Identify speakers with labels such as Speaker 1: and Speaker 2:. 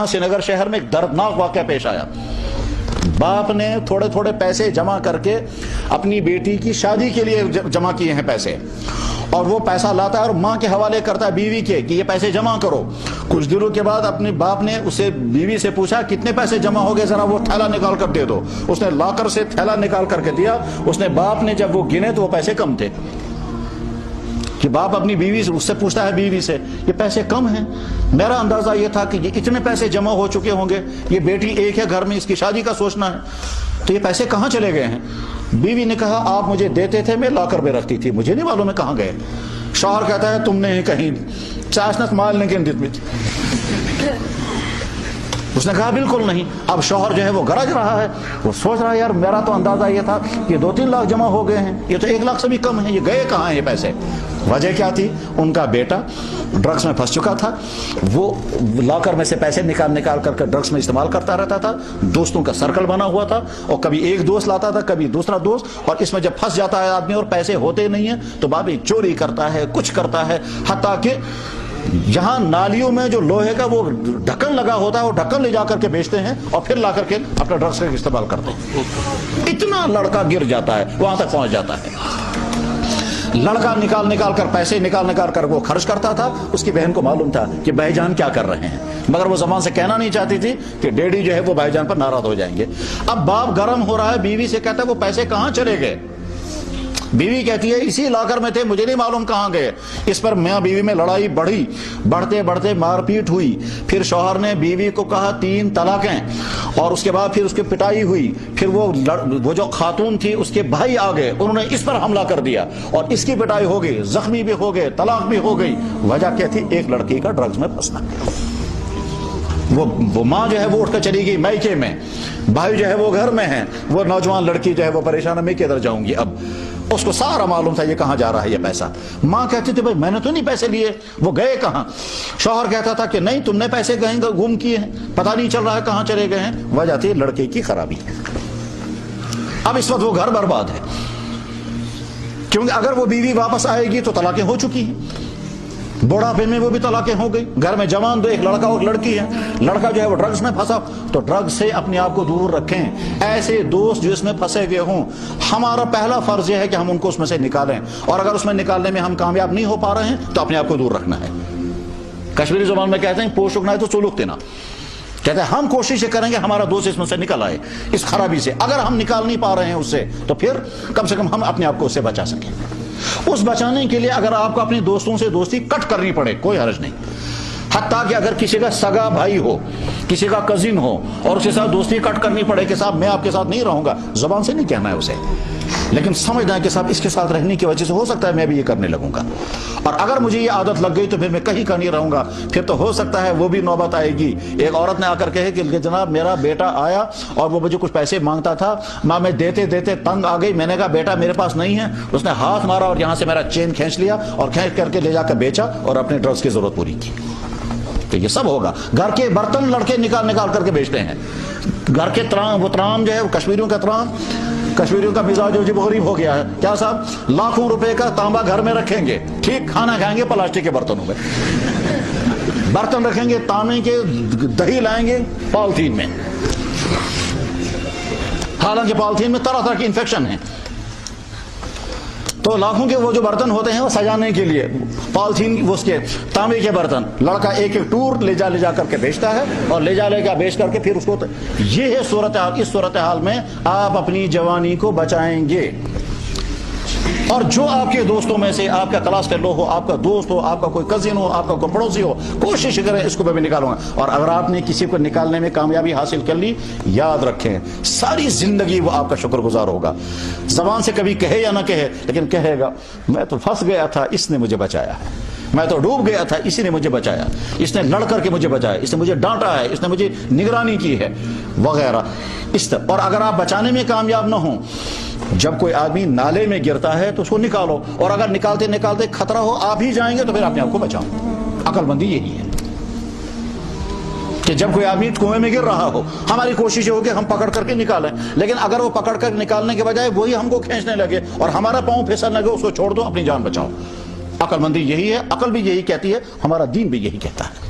Speaker 1: یہاں سری نگر شہر میں ایک دردناک واقعہ پیش آیا. باپ نے تھوڑے تھوڑے پیسے جمع کر کے اپنی بیٹی کی شادی کے لیے جمع کیے ہیں پیسے, اور وہ پیسہ لاتا ہے اور ماں کے حوالے کرتا ہے بیوی کے کہ یہ پیسے جمع کرو. کچھ دنوں کے بعد اپنے باپ نے اسے بیوی سے پوچھا کتنے پیسے جمع ہو گئے, ذرا وہ تھیلا نکال کر دے دو. اس نے لاکر سے تھیلا نکال کر کے دیا. اس نے باپ نے جب وہ گنے تو وہ پیسے کم تھے. کہ باپ اپنی بیوی سے اس سے پوچھتا ہے بیوی سے یہ پیسے کم ہیں, میرا اندازہ یہ تھا کہ یہ اتنے پیسے جمع ہو چکے ہوں گے, یہ بیٹی ایک ہے گھر میں, اس کی شادی کا سوچنا ہے, تو یہ پیسے کہاں چلے گئے ہیں؟ بیوی نے کہا آپ مجھے دیتے تھے, میں لاکر میں رکھتی تھی, مجھے نہیں معلوم ہے کہاں گئے. شوہر کہتا ہے تم نے ہی کہیں چاشنت مال نے اس نے کہا بالکل نہیں. اب شوہر جو ہے وہ گرج رہا ہے, وہ سوچ رہا ہے یار میرا تو اندازہ یہ تھا کہ 2-3 لاکھ جمع ہو گئے ہیں, یہ تو 1 لاکھ سے بھی کم ہیں, یہ گئے کہاں ہیں یہ پیسے؟ وجہ کیا تھی؟ ان کا بیٹا ڈرگس میں پھنس چکا تھا, وہ لاکر میں سے پیسے نکال کر کے ڈرگس میں استعمال کرتا رہتا تھا. دوستوں کا سرکل بنا ہوا تھا, اور کبھی ایک دوست لاتا تھا کبھی دوسرا دوست, اور اس میں جب پھنس جاتا ہے آدمی اور پیسے ہوتے نہیں ہیں تو بابی چوری کرتا ہے, کچھ کرتا ہے, حتیٰ کہ یہاں نالیوں میں جو لوہے کا وہ ڈھکن لگا ہوتا ہے وہ ڈھکن لے جا کر کے بیچتے ہیں اور پھر لا کر کے اپنا ڈرگس کا استعمال کرتے ہیں. اتنا لڑکا گر جاتا ہے, وہاں تک پہنچ جاتا ہے. لڑکا نکال کر پیسے نکال کر وہ خرچ کرتا تھا. اس کی بہن کو معلوم تھا کہ بھائی جان کیا کر رہے ہیں, مگر وہ زبان سے کہنا نہیں چاہتی تھی کہ ڈیڈی جو ہے وہ بھائی جان پر ناراض ہو جائیں گے. اب باپ گرم ہو رہا ہے, بیوی سے کہتا ہے وہ پیسے کہاں چلے گئے؟ بیوی کہتی ہے اسی لاکر میں تھے, مجھے نہیں معلوم کہاں گئے. اس پر میاں بیوی میں لڑائی بڑھی, بڑھتے مار پیٹ ہوئی. پھر شوہر نے بیوی کو کہا 3 طلاقیں, اور اس کے بعد پھر اس کی پٹائی ہوئی. پھر وہ جو خاتون تھی اس کے بھائی آ گئے, انہوں نے اس پر حملہ کر دیا اور اس کی پٹائی ہو گئی, زخمی بھی ہو گئے, طلاق بھی ہو گئی. وجہ کیا تھی؟ ایک لڑکی کا ڈرگز میں پھنسنا. وہ ماں جو ہے وہ اٹھ کر چلی گئی میکے میں, بھائی جو ہے وہ گھر میں ہے, وہ نوجوان لڑکی جو ہے وہ پریشان ہے میں کدھر جاؤں گی. اب اس کو سارا معلوم تھا یہ کہاں جا رہا ہے یہ پیسہ. ماں کہتی تھی بھائی میں نے تو نہیں پیسے لیے, وہ گئے کہاں؟ شوہر کہتا تھا کہ نہیں تم نے پیسے گم کیے ہیں, پتہ نہیں چل رہا ہے کہاں چلے گئے ہیں. وجہ تھی لڑکے کی خرابی. اب اس وقت وہ گھر برباد ہے, کیونکہ اگر وہ بیوی واپس آئے گی تو طلاقیں ہو چکی ہیں, بڑھاپے میں وہ بھی طلاقیں ہو گئی. گھر میں جوان 2 ایک لڑکا اور لڑکی ہے. لڑکا جو ہے وہ ڈرگز میں پھنسا, تو ڈرگز سے اپنے آپ کو دور رکھیں. ایسے دوست جو اس میں پھنسے ہوئے ہوں, ہمارا پہلا فرض یہ ہے کہ ہم ان کو اس میں سے نکالیں, اور اگر اس میں نکالنے میں ہم کامیاب نہیں ہو پا رہے ہیں تو اپنے آپ کو دور رکھنا ہے. کشمیری زبان میں کہتے ہیں پوش رکنا ہے تو چولک دینا. کہتے ہیں ہم کوشش کریں گے ہمارا دوست اس میں سے نکل آئے, اس خرابی سے. اگر ہم نکال نہیں پا رہے ہیں اس سے تو پھر کم سے کم ہم اپنے آپ کو اس سے بچا سکیں. اس بچانے کے لیے اگر آپ کو اپنے دوستوں سے دوستی کٹ کرنی پڑے کوئی حرج نہیں. حتیٰ کہ اگر کسی کا سگا بھائی ہو, کسی کا کزن ہو, اور اس کے ساتھ دوستی کٹ کرنی پڑے کہ صاحب میں آپ کے ساتھ نہیں رہوں گا, زبان سے نہیں کہنا ہے اسے, لیکن سمجھنا ہے کہ صاحب اس کے ساتھ رہنے کی وجہ سے ہو سکتا ہے میں بھی یہ کرنے لگوں گا, اور اگر مجھے یہ عادت لگ گئی تو پھر میں کہیں کا نہیں رہوں گا. پھر تو ہو سکتا ہے وہ بھی نوبت آئے گی. ایک عورت نے آ کر کہے کہ جناب میرا بیٹا آیا اور وہ مجھے کچھ پیسے مانگتا تھا, میں دیتے تنگ آ گئی. میں نے کہا بیٹا میرے پاس نہیں ہے. اس نے ہاتھ مارا اور یہاں سے میرا چین کھینچ لیا اور کھینچ کر کے لے جا کر بیچا اور اپنے ڈرگز کی ضرورت پوری کی. تو یہ سب ہوگا. گھر کے برتن لڑکے نکال کر کے بیچتے ہیں. گھر کے ترام, وہ ترام جو ہے کشمیریوں کا ترام, کشمیریوں کا مزاج جو غریب ہو گیا ہے. کیا صاحب لاکھوں روپے کا تانبا گھر میں رکھیں گے, ٹھیک, کھانا کھائیں گے پلاسٹک کے برتنوں میں. برتن رکھیں گے تانبے کے, دہی لائیں گے پالیتھین میں, حالانکہ پالیتھین میں طرح طرح کی انفیکشن ہے. تو لاکھوں کے وہ جو برتن ہوتے ہیں وہ سجانے کے لیے پالیتھین, اس کے تانبے کے برتن, لڑکا ایک ٹور لے جا کر کے بیچتا ہے, اور لے جا بیچ کر کے پھر اس کو. یہ ہے صورتحال. اس صورتحال میں آپ اپنی جوانی کو بچائیں گے. اور جو آپ کے دوستوں میں سے آپ کا کلاس فیلو ہو, آپ کا دوست ہو, آپ کا کوئی کزن ہو, آپ کا کوئی پڑوسی ہو, کوشش کریں اس کو میں بھی نکالوں گا. اور اگر آپ نے کسی کو نکالنے میں کامیابی حاصل کر لی, یاد رکھیں ساری زندگی وہ آپ کا شکر گزار ہوگا. زبان سے کبھی کہے یا نہ کہے, لیکن کہے گا میں تو پھنس گیا تھا, اس نے مجھے بچایا, میں تو ڈوب گیا تھا, اسی نے مجھے بچایا, اس نے لڑ کر کے مجھے بچایا, اس نے مجھے ڈانٹا ہے, اس نے مجھے نگرانی کی ہے, وغیرہ. اس طرح. اور اگر آپ بچانے میں کامیاب نہ ہوں, جب کوئی آدمی نالے میں گرتا ہے تو اس کو نکالو, اور اگر نکالتے خطرہ ہو آپ ہی جائیں گے تو پھر اپنے آپ کو بچاؤ. عقل مندی یہی ہے کہ جب کوئی آدمی کنویں میں گر رہا ہو, ہماری کوشش یہ ہو کہ ہم پکڑ کر کے نکالیں, لیکن اگر وہ پکڑ کر نکالنے کے بجائے وہی ہم کو کھینچنے لگے اور ہمارا پاؤں پھسلنے لگے, اس کو چھوڑ دو, اپنی جان بچاؤ. عقل مندی یہی ہے, عقل بھی یہی کہتی ہے, ہمارا دین بھی یہی کہتا ہے.